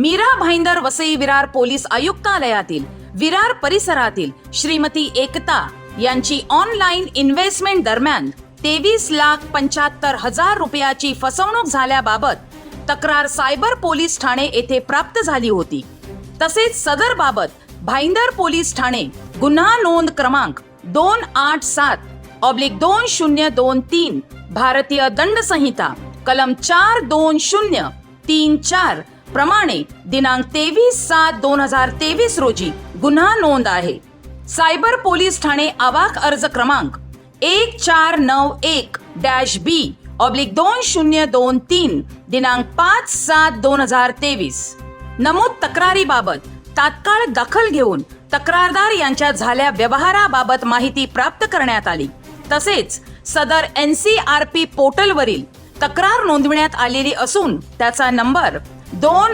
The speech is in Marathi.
मीरा भाईंदर वसई विरार पोलीस आयुक्तालयातील विरार परिसरातील श्रीमती एकता यांची ऑनलाईन इन्व्हेस्टमेंट दरम्यान 23,75,000 रुपयाची फसवणूक झाल्याबाबत तक्रार सायबर पोलीस ठाणे येथे प्राप्त झाली होती। तसेच सदर बाबत भाईंदर पोलीस ठाणे गुन्हा नोंद क्रमांक 287/2023 भारतीय दंड संहिता कलम 42034 प्रमाणे दिनांक 23/7/2023 रोजी गुन्हा नोंद आहे। सायबर पोलीस ठाणे आवाक अर्ज क्रमांक 1491-B/2023 दिनांक 5/7/2023 नमूद तक्रारीबाबत तात्काळ दखल घेऊन तक्रारदार यांच्या झाल्या व्यवहाराबाबत माहिती प्राप्त करण्यात आली। तसेच सदर NCRP पोर्टलवरील तक्रार नोंदविण्यात आलेली असून त्याचा नंबर 2